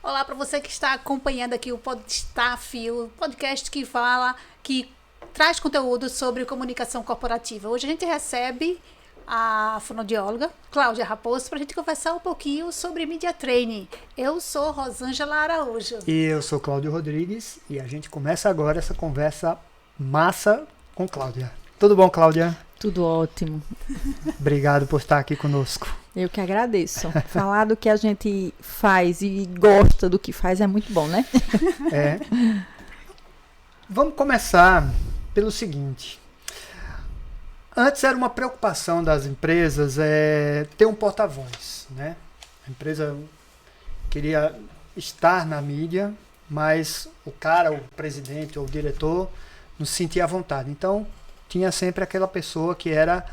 Olá para você que está acompanhando aqui o Podstaff, o podcast que fala, que traz conteúdo sobre comunicação corporativa. Hoje a gente recebe a fonoaudióloga Cláudia Raposo para a gente conversar um pouquinho sobre Media Training. Eu sou Rosângela Araújo. E eu sou Cláudio Rodrigues e a gente começa agora essa conversa massa com Cláudia. Tudo bom, Cláudia? Tudo ótimo. Obrigado por estar aqui conosco. Eu que agradeço. Falar do que a gente faz e gosta do que faz é muito bom, né? É. Vamos começar pelo seguinte. Antes era uma preocupação das empresas ter um porta-voz, né? A empresa queria estar na mídia, mas o presidente ou o diretor não se sentia à vontade. Então, tinha sempre aquela pessoa que era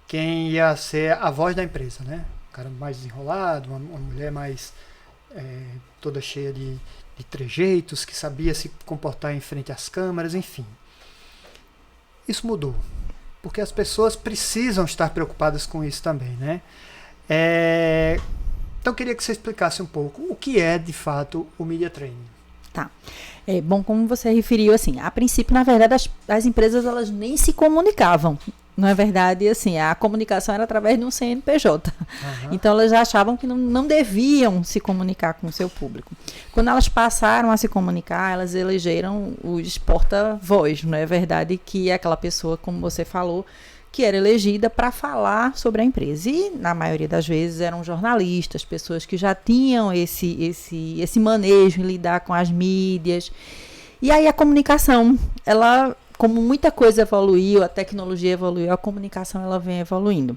quem ia ser a voz da empresa, né? Um cara mais desenrolado, uma mulher mais toda cheia de trejeitos, que sabia se comportar em frente às câmeras, enfim. Isso mudou, porque as pessoas precisam estar preocupadas com isso também, né? Então eu queria que você explicasse um pouco o que é, de fato, o Media Training. Tá. Bom, como você referiu, assim, a princípio, na verdade, as empresas, elas nem se comunicavam. Não é verdade? Assim, a comunicação era através de um CNPJ. Uhum. Então, elas achavam que não deviam se comunicar com o seu público. Quando elas passaram a se comunicar, elas elegeram os porta-voz. Não é verdade que é aquela pessoa, como você falou, que era elegida para falar sobre a empresa. E, na maioria das vezes, eram jornalistas, pessoas que já tinham esse manejo em lidar com as mídias. E aí, a comunicação, ela, como muita coisa evoluiu, a tecnologia evoluiu, a comunicação ela vem evoluindo.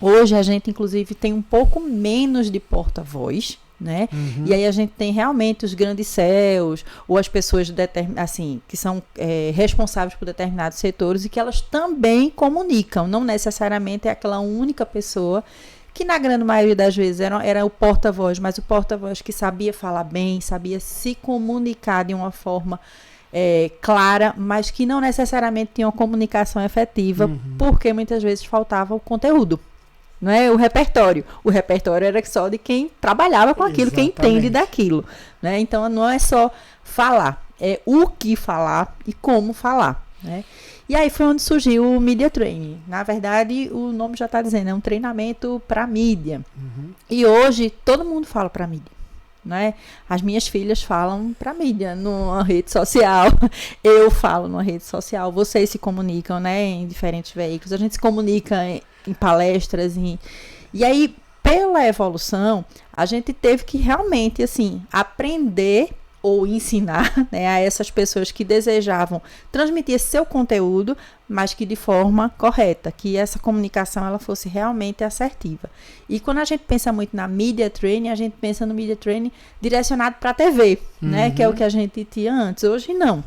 Hoje a gente, inclusive, tem um pouco menos de porta-voz, né? Uhum. E aí a gente tem realmente os grandes CEOs, ou as pessoas assim, que são responsáveis por determinados setores e que elas também comunicam. Não necessariamente é aquela única pessoa que, na grande maioria das vezes, era o porta-voz, mas o porta-voz que sabia falar bem, sabia se comunicar de uma forma clara, mas que não necessariamente tinha uma comunicação efetiva, porque muitas vezes faltava o conteúdo, não é? O repertório era só de quem trabalhava com aquilo, quem entende daquilo, né? Então não é só falar, é o que falar e como falar, né? E aí foi onde surgiu o Media Training. Na verdade, o nome já está dizendo, é um treinamento para mídia. E hoje todo mundo fala para mídia. Né? As minhas filhas falam para mídia numa rede social, eu falo numa rede social, vocês se comunicam, né, em diferentes veículos, a gente se comunica em palestras, e aí, pela evolução, a gente teve que realmente, assim, aprender ou ensinar, né, a essas pessoas que desejavam transmitir esse seu conteúdo, mas que de forma correta, que essa comunicação ela fosse realmente assertiva. E quando a gente pensa muito na Media Training, a gente pensa no Media Training direcionado para a TV, né, que é o que a gente tinha antes. Hoje não.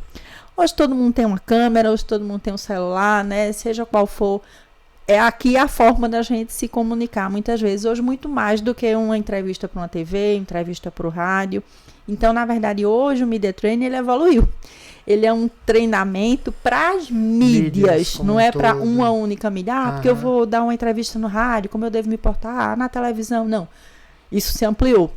Hoje todo mundo tem uma câmera, hoje todo mundo tem um celular, né, seja qual for. É aqui a forma da gente se comunicar, muitas vezes, hoje muito mais do que uma entrevista para uma TV, entrevista para o rádio. Então, na verdade, hoje o Media Training ele evoluiu. Ele é um treinamento para as mídias, não é para uma única mídia. Porque eu vou dar uma entrevista no rádio, como eu devo me portar na televisão. Não, isso se ampliou.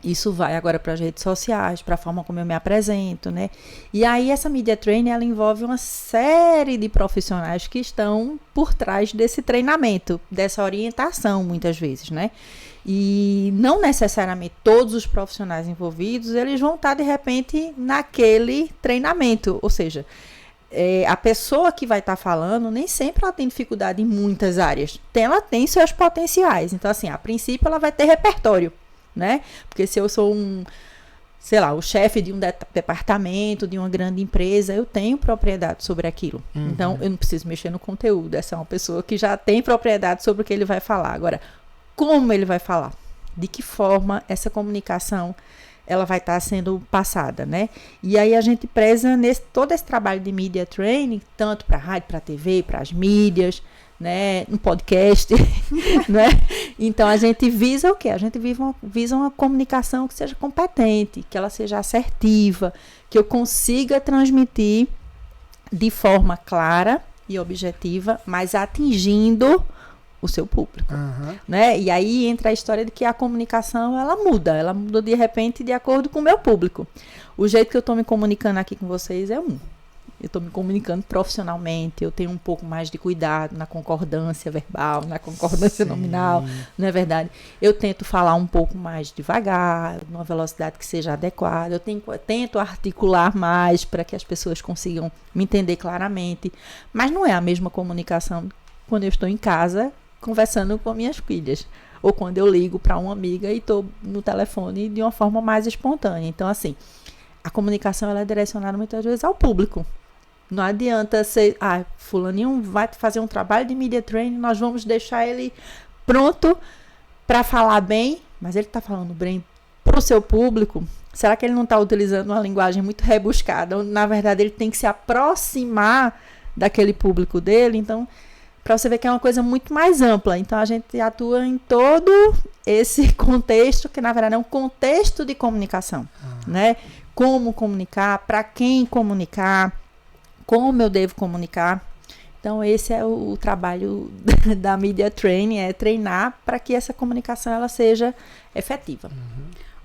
Isso vai agora para as redes sociais, para a forma como eu me apresento, né? E aí essa Media Training, ela envolve uma série de profissionais que estão por trás desse treinamento, dessa orientação, muitas vezes, né? E não necessariamente todos os profissionais envolvidos, eles vão estar, de repente, naquele treinamento. Ou seja, a pessoa que vai estar falando, nem sempre ela tem dificuldade em muitas áreas. Ela tem seus potenciais. Então, assim, a princípio, ela vai ter repertório, né? Porque se eu sou o chefe de um departamento, de uma grande empresa, eu tenho propriedade sobre aquilo. Então, eu não preciso mexer no conteúdo. Essa é uma pessoa que já tem propriedade sobre o que ele vai falar. Agora, como ele vai falar? De que forma essa comunicação ela vai estar sendo passada, né? E aí a gente preza todo esse trabalho de Media Training, tanto para a rádio, para a TV, para as mídias, né? No podcast, né? Então a gente visa o quê? A gente visa uma comunicação que seja competente, que ela seja assertiva, que eu consiga transmitir de forma clara e objetiva, mas atingindo o seu público, né? E aí entra a história de que a comunicação, ela muda de repente de acordo com o meu público. O jeito que eu estou me comunicando aqui com vocês é eu estou me comunicando profissionalmente, eu tenho um pouco mais de cuidado na concordância verbal, na concordância nominal, não é verdade? Eu tento falar um pouco mais devagar, numa velocidade que seja adequada, eu tento articular mais para que as pessoas consigam me entender claramente, mas não é a mesma comunicação quando eu estou em casa conversando com minhas filhas, ou quando eu ligo para uma amiga e estou no telefone de uma forma mais espontânea. Então, assim, a comunicação ela é direcionada muitas vezes ao público. Não adianta ser, fulaninho vai fazer um trabalho de media training, nós vamos deixar ele pronto para falar bem, mas ele está falando bem para o seu público. Será que ele não está utilizando uma linguagem muito rebuscada, onde na verdade ele tem que se aproximar daquele público dele? Então, para você ver que é uma coisa muito mais ampla. Então, a gente atua em todo esse contexto, que na verdade é um contexto de comunicação, né? Como comunicar, para quem comunicar, como eu devo comunicar. Então, esse é o trabalho da Media Training, é treinar para que essa comunicação ela seja efetiva.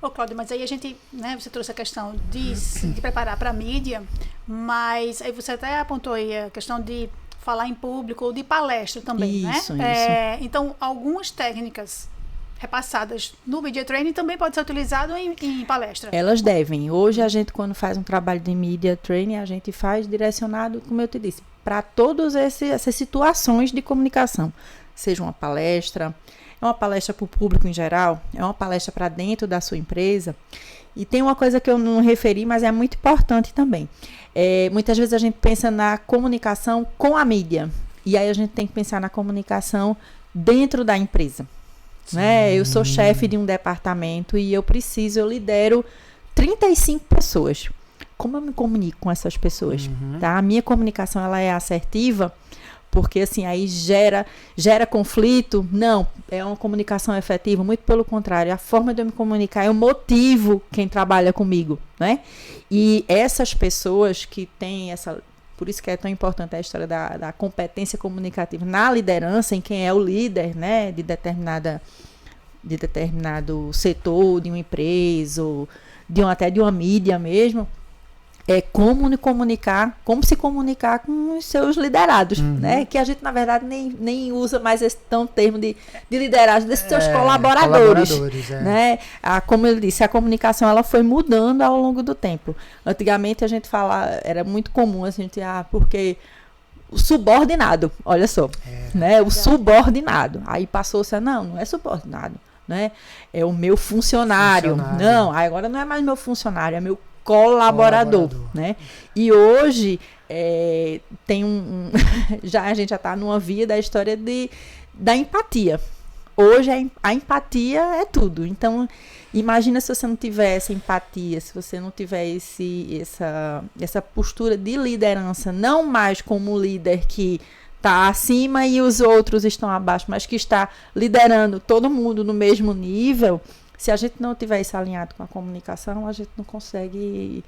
Ô, Cláudia, mas aí a gente, né, você trouxe a questão de preparar para a mídia, mas aí você até apontou aí a questão de falar em público ou de palestra também, isso, né? Então, algumas técnicas repassadas no Media Training também pode ser utilizado em palestra. Elas devem. Hoje a gente, quando faz um trabalho de Media Training, a gente faz direcionado, como eu te disse, para todas essas situações de comunicação. Seja uma palestra, é uma palestra para o público em geral, é uma palestra para dentro da sua empresa. E tem uma coisa que eu não referi, mas é muito importante também. Muitas vezes a gente pensa na comunicação com a mídia. E aí a gente tem que pensar na comunicação dentro da empresa. Né? Eu sou chefe de um departamento e eu lidero 35 pessoas. Como eu me comunico com essas pessoas? Tá? A minha comunicação ela é assertiva, porque assim, aí gera conflito? Não, é uma comunicação efetiva, muito pelo contrário, a forma de eu me comunicar, eu motivo quem trabalha comigo, né? E essas pessoas que têm por isso que é tão importante a história da competência comunicativa na liderança, em quem é o líder, né, de determinado setor, de uma empresa, ou até de uma mídia mesmo, é como se comunicar com os seus liderados, né? Que a gente, na verdade, nem usa mais esse termo de lideragem desses seus colaboradores, né? Como eu disse, a comunicação ela foi mudando ao longo do tempo. Antigamente a gente era muito comum a gente, porque o subordinado, olha só, né? O subordinado. Aí passou-se não é subordinado, né? É o meu funcionário. Não, agora não é mais meu funcionário, é meu colaborador, né? E hoje tem a gente já está numa via da história da empatia. Hoje a empatia é tudo. Então, imagina se você não tiver essa empatia, se você não tiver essa postura de liderança, não mais como líder que está acima e os outros estão abaixo, mas que está liderando todo mundo no mesmo nível. Se a gente não tiver isso alinhado com a comunicação, a gente não consegue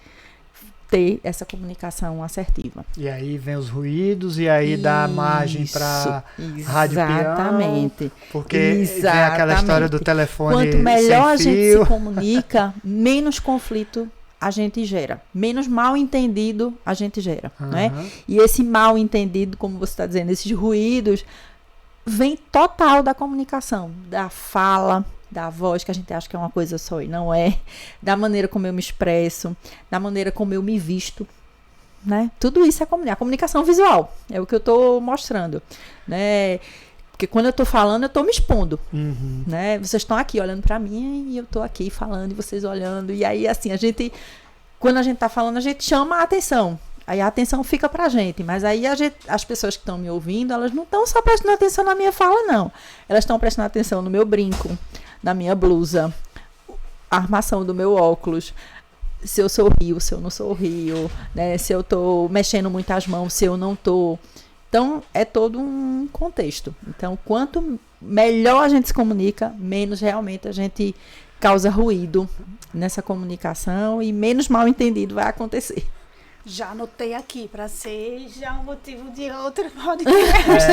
ter essa comunicação assertiva. E aí vem os ruídos, e aí dá margem para rádio peão. Exatamente. Porque vem aquela história do telefone sem fio. Quanto melhor a gente se comunica, menos conflito a gente gera. Menos mal entendido a gente gera. Né? E esse mal entendido, como você está dizendo, esses ruídos, vem total da comunicação, da fala, da voz, que a gente acha que é uma coisa só e não é, da maneira como eu me expresso, da maneira como eu me visto, né? Tudo isso é a comunicação visual, é o que eu estou mostrando, né? Porque quando eu estou falando, eu estou me expondo, né? Vocês estão aqui olhando para mim e eu estou aqui falando e vocês olhando, e aí assim, quando a gente está falando, a gente chama a atenção. Aí a atenção fica pra gente, mas aí as pessoas que estão me ouvindo, elas não estão só prestando atenção na minha fala, não. Elas estão prestando atenção no meu brinco, na minha blusa, a armação do meu óculos, se eu sorrio, se eu não sorrio, né? Se eu tô mexendo muito as mãos, se eu não tô. Então, é todo um contexto. Então, quanto melhor a gente se comunica, menos realmente a gente causa ruído nessa comunicação e menos mal entendido vai acontecer. Já anotei aqui, para ser já um motivo de outro podcast.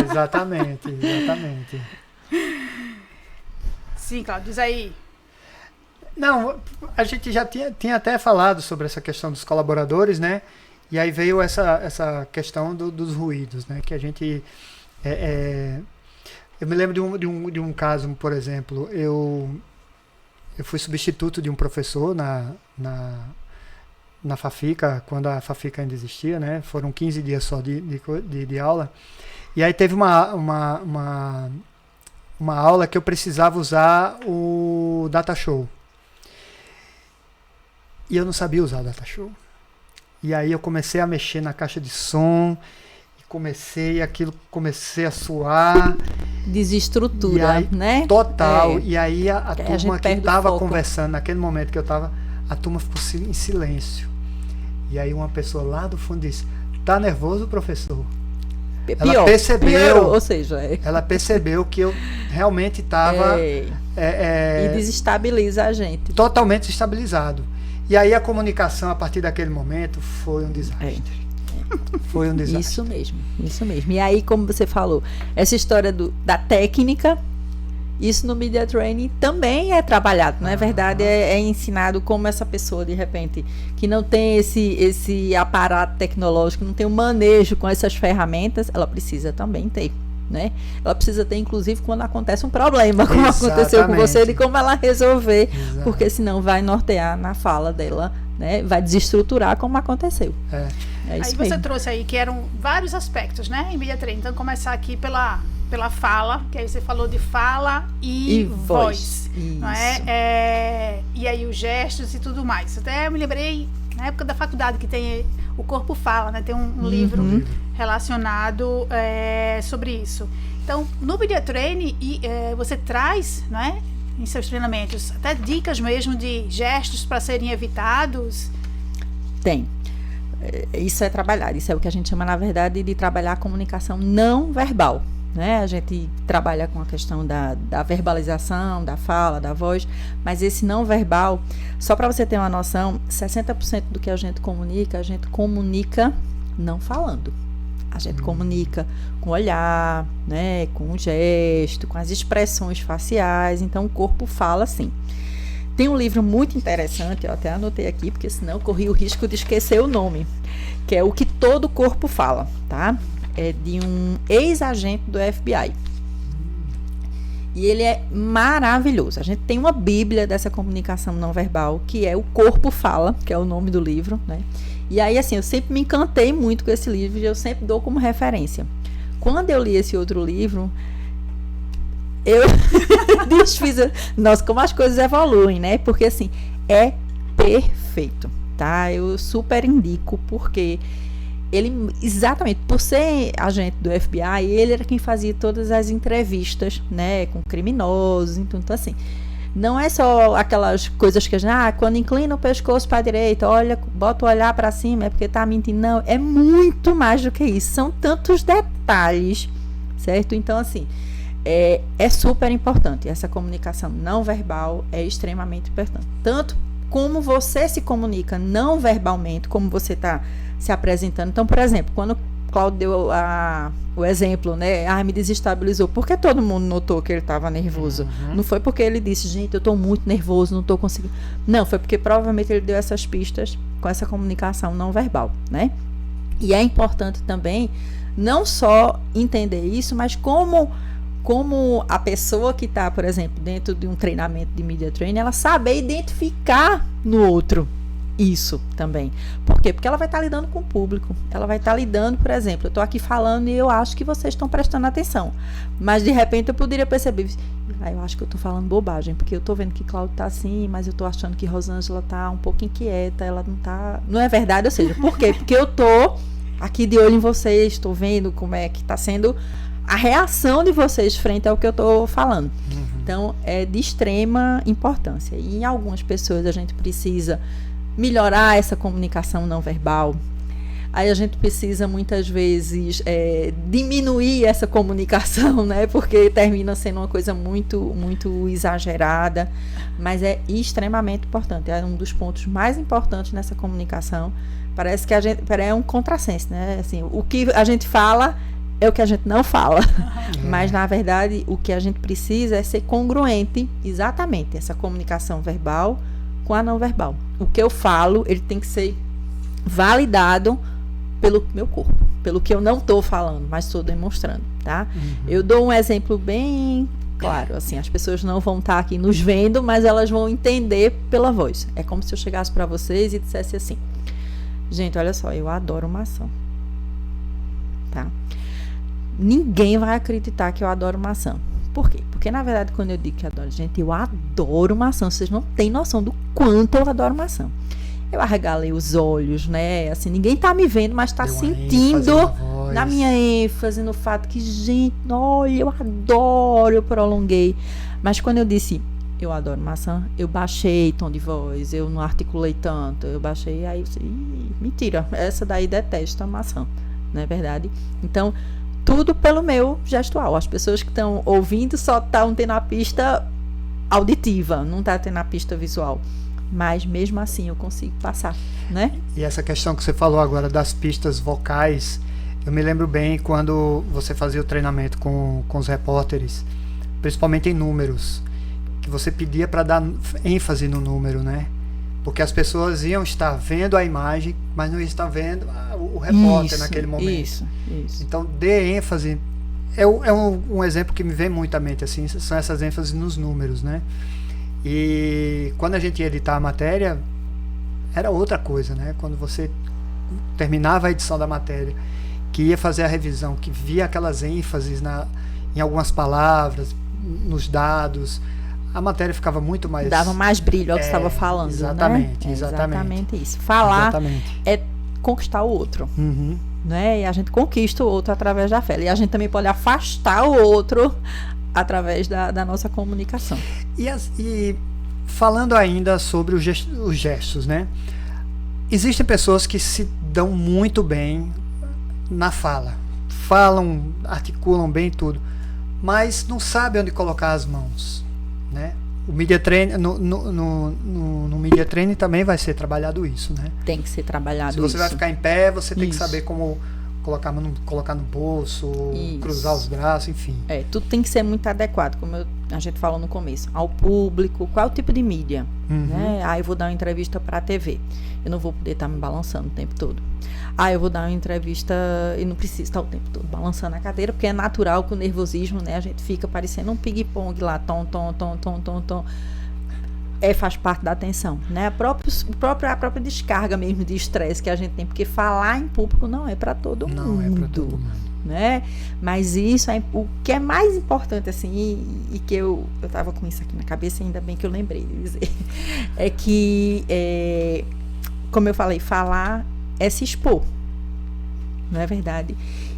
Exatamente, exatamente. Sim, Cláudio, diz aí. Não, a gente já tinha até falado sobre essa questão dos colaboradores, né? E aí veio essa questão dos ruídos, né? Que a gente... eu me lembro de um caso, por exemplo, eu fui substituto de um professor na Fafica, quando a Fafica ainda existia, né? Foram 15 dias só de aula. E aí teve uma aula que eu precisava usar o Datashow. E eu não sabia usar o Datashow. E aí eu comecei a mexer na caixa de som, e comecei a suar. Desestrutura, aí, né? Total. E aí a turma que estava foco. conversando, naquele momento que eu estava, a turma ficou em silêncio. E aí uma pessoa lá do fundo disse, tá nervoso, professor? Ela percebeu, piorou, ou seja... Ela percebeu que eu realmente estava... E desestabiliza a gente. Totalmente desestabilizado. E aí a comunicação, a partir daquele momento, foi um desastre. Foi um desastre. Isso mesmo. E aí, como você falou, essa história da técnica, isso no Media Training também é trabalhado, não é verdade? É ensinado como essa pessoa, de repente, que não tem esse aparato tecnológico, não tem um manejo com essas ferramentas, ela precisa também ter. Né? Ela precisa ter, inclusive, quando acontece um problema, como aconteceu com você, de como ela resolver, porque senão vai nortear na fala dela, né? Vai desestruturar como aconteceu. Aí você mesmo. Trouxe aí que eram vários aspectos, né, em Media Training. Então, começar aqui pela fala, que aí você falou de fala e voz. Não é? E aí os gestos e tudo mais. Até eu me lembrei, na época da faculdade, que tem o Corpo Fala, né? Tem um livro relacionado sobre isso. Então, no Media Training, você traz, não é, em seus treinamentos, até dicas mesmo de gestos para serem evitados? Tem. Isso é trabalhar. Isso é o que a gente chama, na verdade, de trabalhar a comunicação não verbal. Né? A gente trabalha com a questão da verbalização, da fala, da voz, mas esse não verbal, só para você ter uma noção, 60% do que a gente comunica não falando. A gente comunica com o olhar, né? Com o gesto, com as expressões faciais, então o corpo fala sim. Tem um livro muito interessante, eu até anotei aqui, porque senão eu corri o risco de esquecer o nome, que é O que Todo Corpo Fala, tá? É de um ex-agente do FBI. E ele é maravilhoso. A gente tem uma bíblia dessa comunicação não verbal, que é O Corpo Fala, que é o nome do livro, né? E aí, assim, eu sempre me encantei muito com esse livro e eu sempre dou como referência. Quando eu li esse outro livro, eu desfiz... Nossa, como as coisas evoluem, né? Porque, assim, é perfeito, tá? Eu super indico, porque... ele, exatamente, por ser agente do FBI, ele era quem fazia todas as entrevistas, né, com criminosos, então assim, não é só aquelas coisas que a gente, quando inclina o pescoço para a direita, olha, bota o olhar para cima, é porque tá mentindo, não, é muito mais do que isso, são tantos detalhes, certo? Então assim, é super importante, essa comunicação não verbal é extremamente importante, tanto como você se comunica não verbalmente, como você está se apresentando. Então, por exemplo, quando o Cláudio deu o exemplo, né? Me desestabilizou. Porque todo mundo notou que ele estava nervoso. Não foi porque ele disse, gente, eu estou muito nervoso, não estou conseguindo. Não, foi porque provavelmente ele deu essas pistas com essa comunicação não verbal, né? E é importante também não só entender isso, mas como a pessoa que está, por exemplo, dentro de um treinamento de Media Training, ela saber identificar no outro isso também. Por quê? Porque ela vai estar lidando com o público. Ela vai estar lidando, por exemplo, eu estou aqui falando e eu acho que vocês estão prestando atenção. Mas, de repente, eu poderia perceber, eu acho que eu estou falando bobagem, porque eu estou vendo que Cláudio está assim, mas eu estou achando que Rosângela está um pouco inquieta, ela não está... Não é verdade? Ou seja, por quê? Porque eu estou aqui de olho em vocês, estou vendo como é que está sendo a reação de vocês frente ao que eu estou falando. Então, é de extrema importância. E em algumas pessoas a gente precisa melhorar essa comunicação não verbal. Aí a gente precisa muitas vezes diminuir essa comunicação, né? Porque termina sendo uma coisa muito, muito exagerada, mas é extremamente importante. É um dos pontos mais importantes nessa comunicação, Parece que é um contrassenso, né? Assim, o que a gente fala é o que a gente não fala. Mas, na verdade, o que a gente precisa é ser congruente, exatamente, essa comunicação verbal com a não verbal. O que eu falo, ele tem que ser validado pelo meu corpo, pelo que eu não estou falando, mas estou demonstrando, tá? Eu dou um exemplo bem claro, assim, as pessoas não vão estar aqui nos vendo, mas elas vão entender pela voz. É como se eu chegasse para vocês e dissesse assim: gente, olha só, eu adoro maçã, tá? Ninguém vai acreditar que eu adoro maçã. Por quê? Porque, na verdade, quando eu digo que adoro, gente, eu adoro maçã. Vocês não têm noção do quanto eu adoro maçã. Eu arregalei os olhos, né? Assim, ninguém tá me vendo, mas tá sentindo na minha ênfase, no fato que, gente, olha, eu adoro, eu prolonguei. Mas quando eu disse, eu adoro maçã, eu baixei tom de voz, eu não articulei tanto, eu baixei, aí eu disse, mentira, essa daí detesta maçã, não é verdade? Então, tudo pelo meu gestual. As pessoas que estão ouvindo só estão tendo a pista auditiva, não tá tendo a pista visual. Mas mesmo assim eu consigo passar, né? E essa questão que você falou agora das pistas vocais, eu me lembro bem quando você fazia o treinamento com os repórteres, principalmente em números, que você pedia para dar ênfase no número, né? Porque as pessoas iam estar vendo a imagem, mas não iam estar vendo o repórter naquele momento. Isso. Então, dê ênfase. É um exemplo que me vem muito à mente, assim, são essas ênfases nos números, né? E quando a gente ia editar a matéria, era outra coisa, né? Quando você terminava a edição da matéria, que ia fazer a revisão, que via aquelas ênfases em algumas palavras, nos dados, a matéria ficava muito mais... Dava mais brilho ao que você estava falando, exatamente, né? Exatamente isso. Falar é conquistar o outro, né? E a gente conquista o outro através da fala. E a gente também pode afastar o outro através da nossa comunicação. E falando ainda sobre os gestos, né? Existem pessoas que se dão muito bem na fala. Falam, articulam bem tudo, mas não sabem onde colocar as mãos, né? O media training, no media training também vai ser trabalhado isso, né? Tem que ser trabalhado isso. Se você vai ficar em pé, você tem que saber como colocar no bolso, cruzar os braços, enfim. Tudo tem que ser muito adequado, como a gente falou no começo, ao público, qual é o tipo de mídia, né? Eu vou dar uma entrevista para a TV, eu não vou poder estar me balançando o tempo todo. Eu vou dar uma entrevista e não preciso estar o tempo todo balançando a cadeira, porque é natural que o nervosismo, né, a gente fica parecendo um ping-pong lá, tom. Faz parte da atenção, né? A própria descarga mesmo de estresse que a gente tem, porque falar em público não é para todo mundo. Não é para todo mundo, né? Mas isso é o que é mais importante, assim, e que eu tava com isso aqui na cabeça, ainda bem que eu lembrei de dizer, é que, como eu falei, falar é se expor, não é verdade?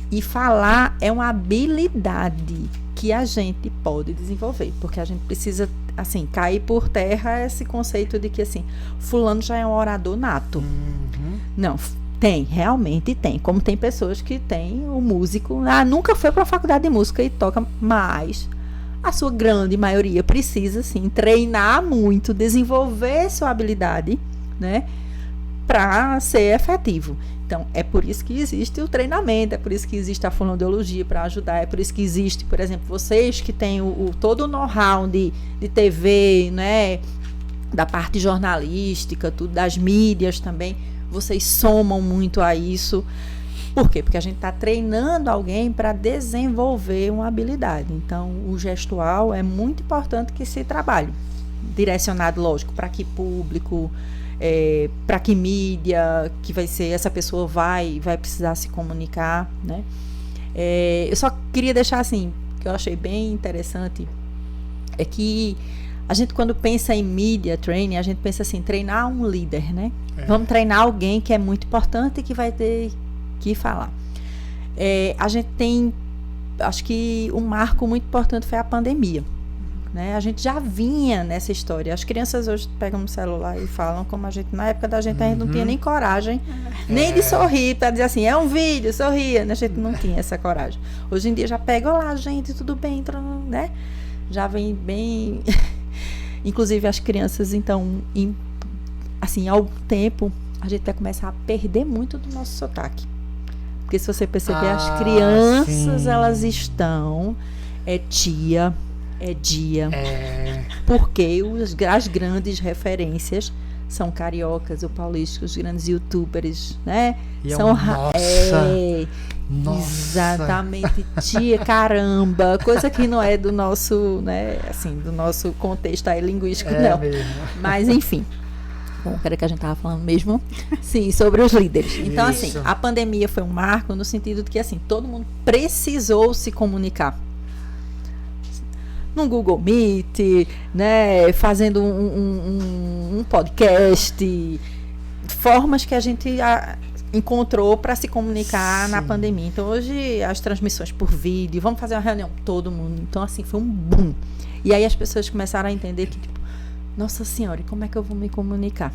E falar é uma habilidade que a gente pode desenvolver, porque a gente precisa, assim, cair por terra esse conceito de que, assim, fulano já é um orador nato. Não, realmente tem. Como tem pessoas que têm o músico, nunca foi para a faculdade de música e toca, mas a sua grande maioria precisa, sim, treinar muito, desenvolver sua habilidade, né, para ser efetivo. Então, é por isso que existe o treinamento, é por isso que existe a fonoaudiologia para ajudar, é por isso que existe, por exemplo, vocês que têm todo o know-how de TV, né, da parte jornalística, tudo, das mídias também, vocês somam muito a isso. Por quê? Porque a gente está treinando alguém para desenvolver uma habilidade. Então, o gestual é muito importante que se trabalhe. Direcionado, lógico, para que público, para que mídia, que vai ser, essa pessoa vai precisar se comunicar, né? Eu só queria deixar assim, que eu achei bem interessante, é que a gente, quando pensa em media training, a gente pensa assim, treinar um líder, né? Vamos treinar alguém que é muito importante e que vai ter que falar. A gente tem, acho que um marco muito importante foi a pandemia, né? A gente já vinha nessa história. As crianças hoje pegam no celular e falam como a gente, na época da gente, a gente não tinha nem coragem, nem de sorrir, para dizer assim, é um vídeo, sorria, né? A gente não tinha essa coragem. Hoje em dia já pega, olá, gente, tudo bem, né? Já vem bem... Inclusive as crianças, então, assim, ao tempo, a gente vai começar a perder muito do nosso sotaque. Porque se você perceber, as Ah, crianças, sim. elas estão, é tia, é dia, É, porque as grandes referências são cariocas ou paulistas, os grandes youtubers, né? e é São nossa, nossa. exatamente, tia, caramba, coisa que não é do nosso, né, assim, do nosso contexto aí linguístico, não. Mesmo. Mas enfim. Bom, era que a gente estava falando mesmo, sim, sobre os líderes. Então, assim, Isso. a pandemia foi um marco no sentido de que, assim, todo mundo precisou se comunicar. No Google Meet, né, fazendo um podcast, formas que a gente encontrou para se comunicar na Sim. pandemia. Então, hoje, as transmissões por vídeo, vamos fazer uma reunião, todo mundo. Então, assim, foi um boom. E aí as pessoas começaram a entender que, tipo, nossa senhora, e como é que eu vou me comunicar?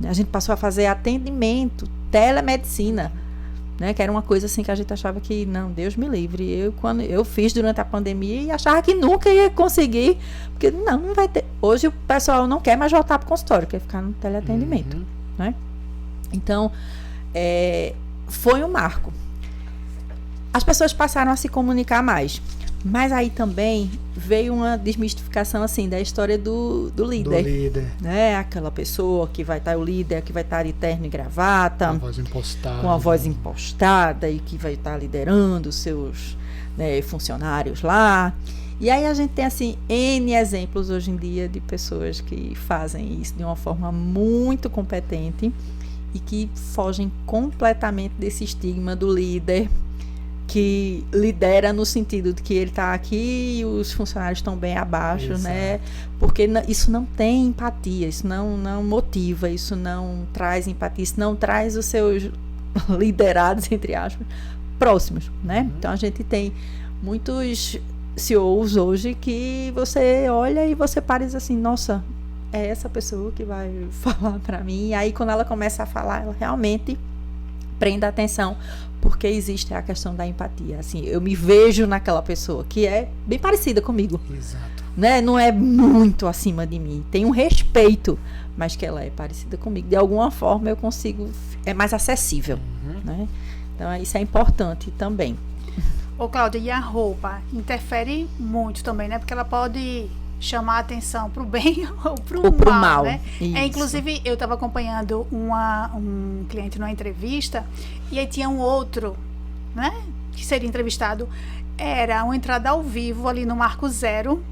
A gente passou a fazer atendimento, telemedicina, né? Que era uma coisa assim que a gente achava que, não, Deus me livre. Quando eu fiz durante a pandemia e achava que nunca ia conseguir, porque não vai ter. Hoje o pessoal não quer mais voltar para o consultório, quer ficar no teleatendimento, Uhum. né? Então, foi um marco. As pessoas passaram a se comunicar mais. Mas aí também veio uma desmistificação assim da história do líder. Do líder. Né? Aquela pessoa que vai estar, o líder que vai estar de terno e gravata, Com a voz impostada. com a voz impostada e que vai estar liderando os seus, né, funcionários lá. E aí a gente tem assim N exemplos hoje em dia de pessoas que fazem isso de uma forma muito competente e que fogem completamente desse estigma do líder que lidera no sentido de que ele está aqui e os funcionários estão bem abaixo, Exato. né? Porque isso não tem empatia, isso não motiva, isso não traz empatia, isso não traz os seus liderados, entre aspas, próximos, né? Uhum. Então a gente tem muitos CEOs hoje que você olha e você para e diz assim, nossa, é essa pessoa que vai falar para mim. E aí quando ela começa a falar, ela realmente prende a atenção, porque existe a questão da empatia. Assim, eu me vejo naquela pessoa que é bem parecida comigo, Exato. né? Não é muito acima de mim, tem um respeito, mas que ela é parecida comigo. De alguma forma eu consigo, é mais acessível, né? Então isso é importante também. Ô, Cláudia, e a roupa interfere muito também, né? Porque ela pode chamar a atenção para o bem ou para o mal, né? Isso. Inclusive, eu estava acompanhando um cliente numa entrevista e aí tinha um outro, né? Que seria entrevistado. Era uma entrada ao vivo ali no Marco Zero.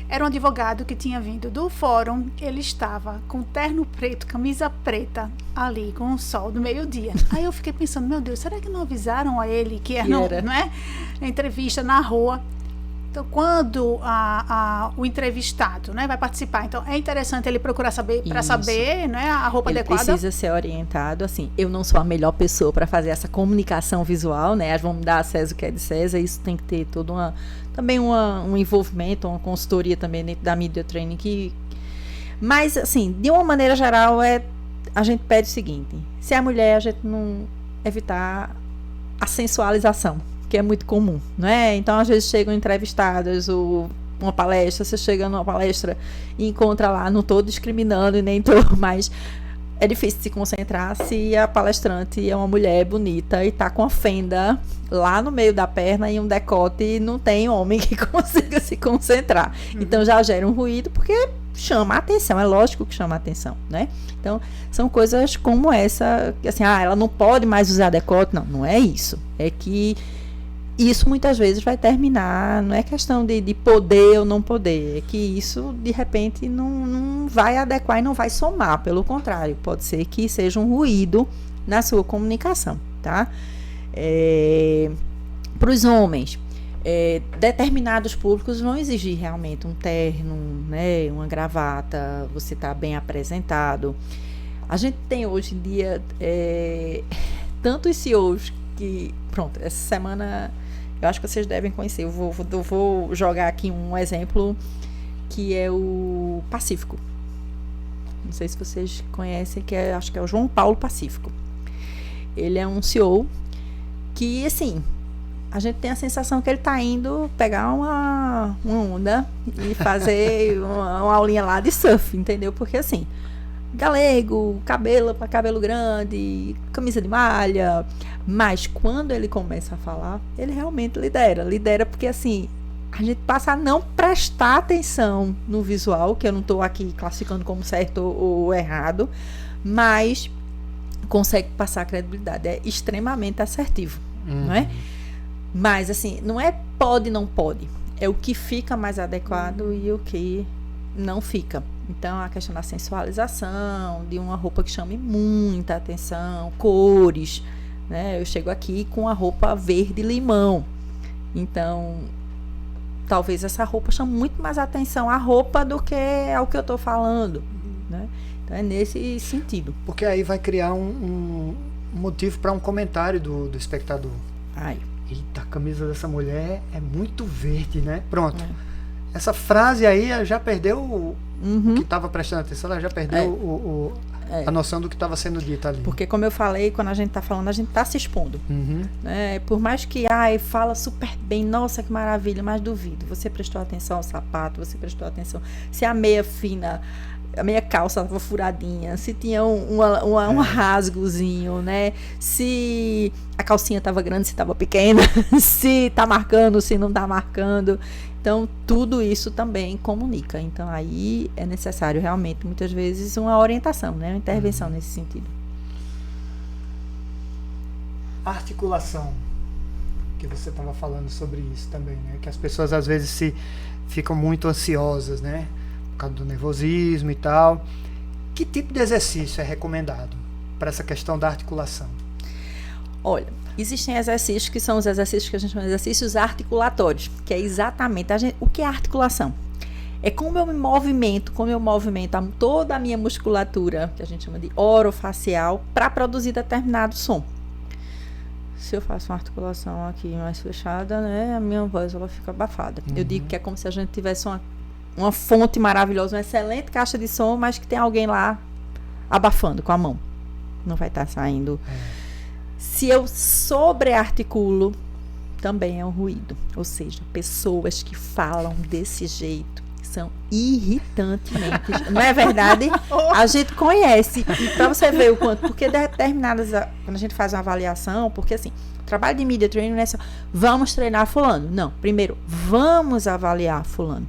Era um advogado que tinha vindo do fórum. Ele estava com terno preto, camisa preta, ali com o sol do meio-dia. Aí eu fiquei pensando, meu Deus, será que não avisaram a ele que era, não é? A entrevista na rua. Então, quando o entrevistado, né, vai participar, então é interessante ele procurar saber, para saber, né, a roupa ele adequada. Precisa ser orientado, assim, eu não sou a melhor pessoa para fazer essa comunicação visual, né, vamos dar a César o que é de César, isso tem que ter todo um envolvimento, uma consultoria também dentro da Media Training, mas, assim, de uma maneira geral, a gente pede o seguinte, se é mulher, a gente não evitar a sensualização, que é muito comum, não é? Então, às vezes chegam entrevistadas ou uma palestra, você chega numa palestra e encontra lá, não estou discriminando e nem estou, mas é difícil se concentrar se a palestrante é uma mulher bonita e está com a fenda lá no meio da perna e um decote e não tem homem que consiga se concentrar. Então, já gera um ruído porque chama a atenção, é lógico que chama a atenção, né? Então, são coisas como essa, que assim, ela não pode mais usar decote, não é isso. É que isso muitas vezes vai terminar, não é questão de poder ou não poder, é que isso de repente não vai adequar e não vai somar, pelo contrário, pode ser que seja um ruído na sua comunicação, tá? Para os homens, determinados públicos vão exigir realmente um terno, né, uma gravata, você está bem apresentado. A gente tem hoje em dia tantos CEOs que, pronto, essa semana eu acho que vocês devem conhecer, eu vou jogar aqui um exemplo que é o Pacífico, não sei se vocês conhecem, acho que é o João Paulo Pacífico. Ele é um CEO que, assim, a gente tem a sensação que ele está indo pegar uma onda e fazer uma aulinha lá de surf, entendeu? Porque, assim, galego, cabelo grande, camisa de malha. Mas quando ele começa a falar, ele realmente lidera porque assim, a gente passa a não prestar atenção no visual, que eu não estou aqui classificando como certo ou errado, mas consegue passar a credibilidade, é extremamente assertivo, não é? Mas assim, não é pode, não pode, é o que fica mais adequado e o que não fica. Então, a questão da sensualização, de uma roupa que chame muita atenção, cores, né? Eu chego aqui com a roupa verde-limão, então talvez essa roupa chame muito mais atenção à roupa do que ao que eu estou falando, né? Então é nesse sentido. Porque aí vai criar um motivo para um comentário do espectador. Ai. Eita, a camisa dessa mulher é muito verde, né? Pronto. Essa frase aí já perdeu o que estava prestando atenção, ela já perdeu a noção do que estava sendo dito ali. Porque, como eu falei, quando a gente está falando, a gente está se expondo. Né? Por mais que fala super bem, nossa, que maravilha, mas duvido. Você prestou atenção ao sapato, você prestou atenção se a meia fina, a meia calça estava furadinha, se tinha um rasgozinho, né? Se a calcinha estava grande, se estava pequena, se está marcando, se não está marcando. Então, tudo isso também comunica. Então, aí é necessário realmente, muitas vezes, uma orientação, né? Uma intervenção nesse sentido. Articulação, que você estava falando sobre isso também, né? Que as pessoas, às vezes, ficam muito ansiosas, né? Por causa do nervosismo e tal. Que tipo de exercício é recomendado para essa questão da articulação? Olha, existem exercícios que são os exercícios que a gente chama de exercícios articulatórios, que é exatamente o que é articulação. É como eu me movimento, toda a minha musculatura, que a gente chama de orofacial, para produzir determinado som. Se eu faço uma articulação aqui mais fechada, né, a minha voz ela fica abafada. Eu digo que é como se a gente tivesse uma fonte maravilhosa, uma excelente caixa de som, mas que tem alguém lá abafando com a mão. Não vai estar saindo. Se eu sobrearticulo, também é um ruído. Ou seja, pessoas que falam desse jeito são irritantemente. Não é verdade? A gente conhece. E para você ver o quanto. Porque determinadas. Quando a gente faz uma avaliação, porque assim, o trabalho de media training não é só vamos treinar fulano. Não. Primeiro, vamos avaliar fulano.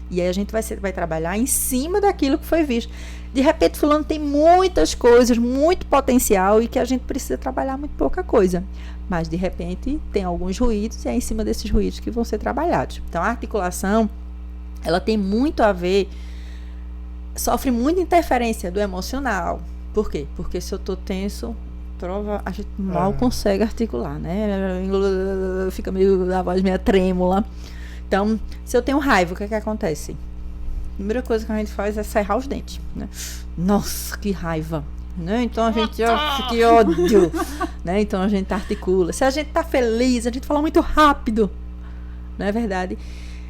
E aí a gente vai trabalhar em cima daquilo que foi visto. De repente, fulano tem muitas coisas, muito potencial e que a gente precisa trabalhar muito pouca coisa. Mas, de repente, tem alguns ruídos e é em cima desses ruídos que vão ser trabalhados. Então, a articulação, ela tem muito a ver, sofre muita interferência do emocional. Por quê? Porque se eu estou tenso, a gente mal consegue articular, né? Fica a voz meio trêmula. Então, se eu tenho raiva, o que acontece? A primeira coisa que a gente faz é serrar os dentes, né? Nossa, que raiva, né? Então a gente, que ódio, né? Então a gente articula. Se a gente tá feliz, a gente fala muito rápido, não é verdade?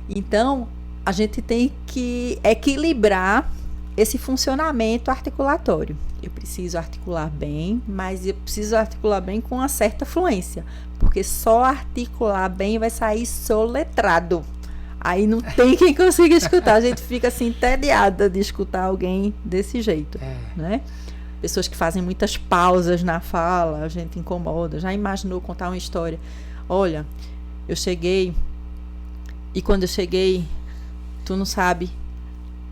Então a gente tem que equilibrar esse funcionamento articulatório. Eu preciso articular bem, mas eu preciso articular bem com uma certa fluência, porque só articular bem vai sair soletrado. Aí não tem quem consiga escutar. A gente fica assim entediada de escutar alguém desse jeito, né? Pessoas que fazem muitas pausas na fala, a gente incomoda. Já imaginou contar uma história? Olha, eu cheguei e quando eu cheguei, tu não sabe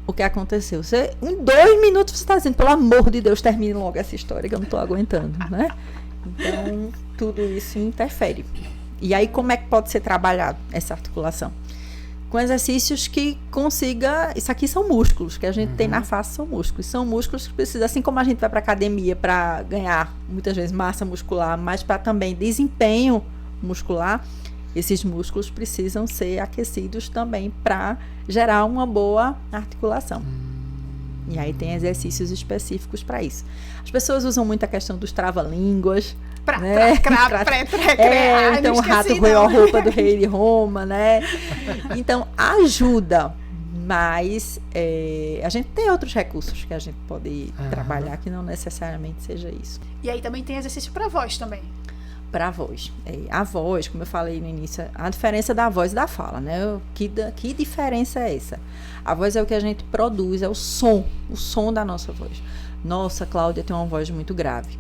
o que aconteceu. Você, em 2 minutos você está dizendo, pelo amor de Deus, termine logo essa história que eu não estou aguentando, né? Então, tudo isso interfere. E aí, como é que pode ser trabalhado essa articulação? Com exercícios que consiga... Isso aqui são músculos, que a gente tem na face, são músculos. São músculos que precisam, assim como a gente vai para academia para ganhar, muitas vezes, massa muscular, mas para também desempenho muscular, esses músculos precisam ser aquecidos também para gerar uma boa articulação. E aí tem exercícios específicos para isso. As pessoas usam muito a questão dos trava-línguas, né? Então o rato roeu a roupa do rei de Roma, né? Então ajuda, mas a gente tem outros recursos que a gente pode trabalhar que não necessariamente seja isso. E aí também tem exercício para voz também. para a voz. A voz, como eu falei no início, a diferença da voz e da fala, né? Que diferença é essa? A voz é o que a gente produz, é o som da nossa voz. Nossa, Cláudia tem uma voz muito grave.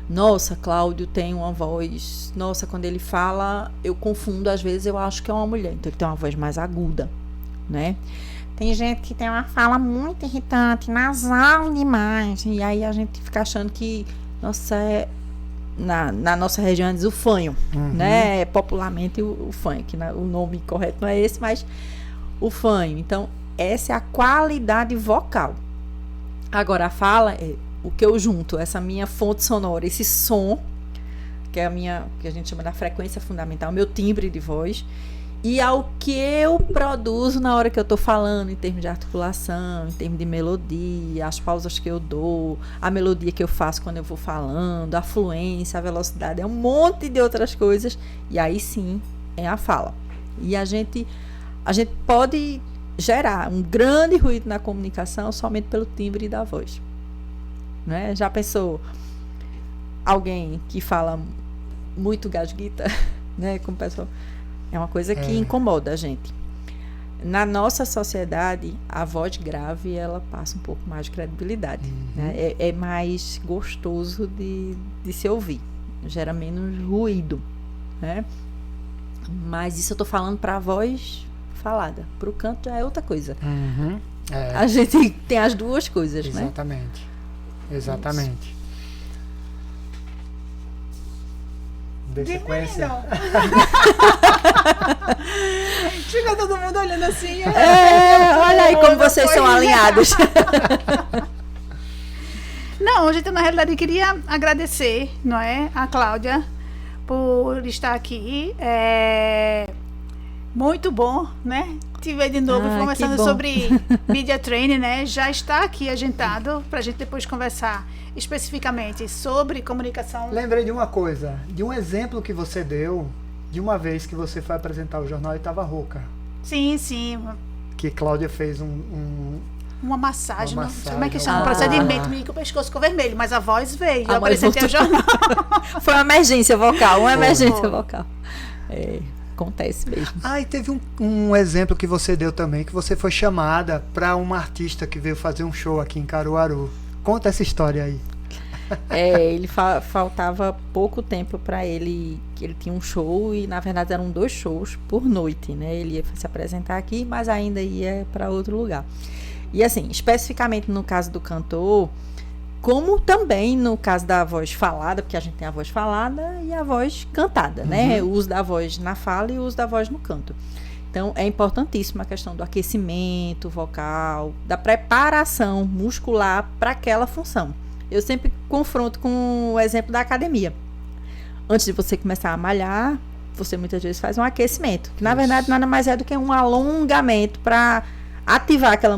Nossa, Cláudio tem uma voz... Nossa, quando ele fala, eu confundo, às vezes eu acho que é uma mulher. Então, ele tem uma voz mais aguda, né? Tem gente que tem uma fala muito irritante, nasal demais. E aí a gente fica achando que, nossa, na nossa região diz o fanho, né? Popularmente o fanho, que o nome correto não é esse, mas o fanho. Então, essa é a qualidade vocal. Agora, a fala é o que eu junto, essa minha fonte sonora, esse som, que é que a gente chama da frequência fundamental, meu timbre de voz, e ao que eu produzo na hora que eu estou falando, em termos de articulação, em termos de melodia, as pausas que eu dou, a melodia que eu faço quando eu vou falando, a fluência, a velocidade, é um monte de outras coisas, e aí sim é a fala. E a gente pode gerar um grande ruído na comunicação somente pelo timbre da voz, né? Já pensou alguém que fala muito gasguita, né? Como pessoa, é uma coisa que incomoda a gente. Na nossa sociedade, a voz grave, ela passa um pouco mais de credibilidade, né? É mais gostoso de se ouvir, gera menos ruído, né? Mas isso eu tô falando para a voz falada. Para o canto é outra coisa. A gente tem as duas coisas, exatamente, né? Exatamente. Dê sequência. Fica todo mundo olhando assim. Olha aí como vocês são alinhados. Não, a gente na realidade queria agradecer, não é, a Cláudia por estar aqui. Muito bom, né? Te ver de novo conversando sobre media training, né? Já está aqui agendado para a gente depois conversar especificamente sobre comunicação. Lembrei de uma coisa, de um exemplo que você deu de uma vez que você foi apresentar o jornal e estava rouca. Sim, sim. Que Cláudia fez uma massagem, não sei como é que chama, um procedimento, que o pescoço ficou vermelho, mas a voz veio, eu apresentei o jornal. Foi uma emergência vocal, vocal. Acontece mesmo. E teve um exemplo que você deu também, que você foi chamada para uma artista que veio fazer um show aqui em Caruaru. Conta essa história aí. Ele faltava pouco tempo para ele, que ele tinha um show e na verdade eram 2 shows por noite, né? Ele ia se apresentar aqui, mas ainda ia para outro lugar. E assim, especificamente no caso do cantor, como também no caso da voz falada, porque a gente tem a voz falada e a voz cantada, né? O uso da voz na fala e o uso da voz no canto. Então, é importantíssima a questão do aquecimento vocal, da preparação muscular para aquela função. Eu sempre confronto com o exemplo da academia. Antes de você começar a malhar, você muitas vezes faz um aquecimento, que na verdade nada mais é do que um alongamento para ativar aquela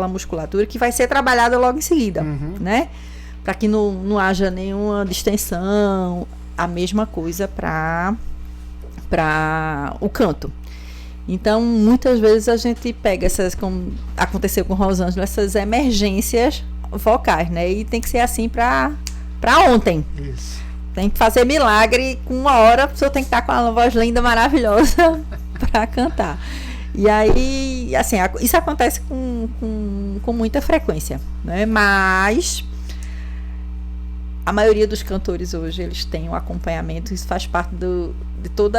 musculatura que vai ser trabalhada logo em seguida, né? Para que não haja nenhuma distensão. A mesma coisa para o canto. Então, muitas vezes a gente pega essas, como aconteceu com Rosângela, essas emergências vocais, né? E tem que ser assim para ontem. Isso. Tem que fazer milagre com 1 hora, a pessoa tem que estar com uma voz linda, maravilhosa para cantar. E aí, assim, isso acontece com muita frequência, né? Mas a maioria dos cantores hoje, eles têm um acompanhamento, isso faz parte de todo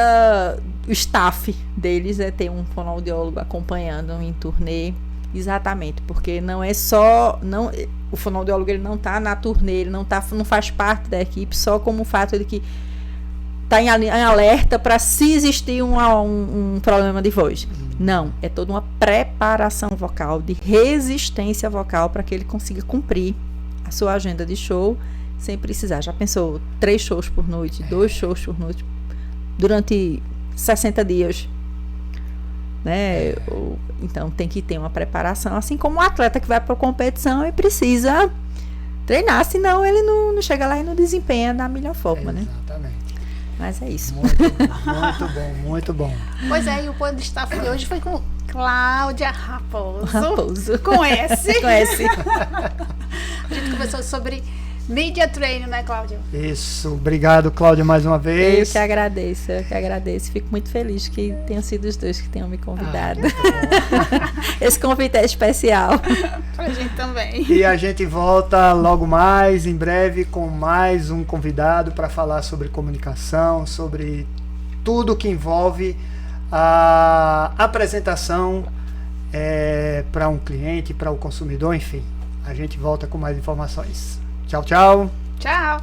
o staff deles, é ter um fonoaudiólogo acompanhando em turnê, exatamente, porque não é só, o fonoaudiólogo ele não está na turnê, ele não faz parte da equipe só como o fato de que está em alerta para se existir um problema de voz. Não, é toda uma preparação vocal, de resistência vocal para que ele consiga cumprir a sua agenda de show sem precisar. Já pensou 3 shows por noite, 2 shows por noite, durante 60 dias? Né? Então tem que ter uma preparação, assim como um atleta que vai para a competição e precisa treinar, senão ele não chega lá e não desempenha da melhor forma, né? Exatamente. Mas é isso. Muito bom, muito bom. Pois é, e o Pod Staff de hoje foi com Cláudia Raposo. Raposo. Com S. Com S. A gente conversou sobre Media Training, né, Cláudio? Isso, obrigado, Cláudia, mais uma vez. Eu que agradeço. Fico muito feliz que tenham sido os dois que tenham me convidado. Esse convite é especial. Pra gente também. E a gente volta logo mais, em breve, com mais um convidado para falar sobre comunicação, sobre tudo que envolve a apresentação para um cliente, para o consumidor, enfim. A gente volta com mais informações. Tchau, tchau. Tchau.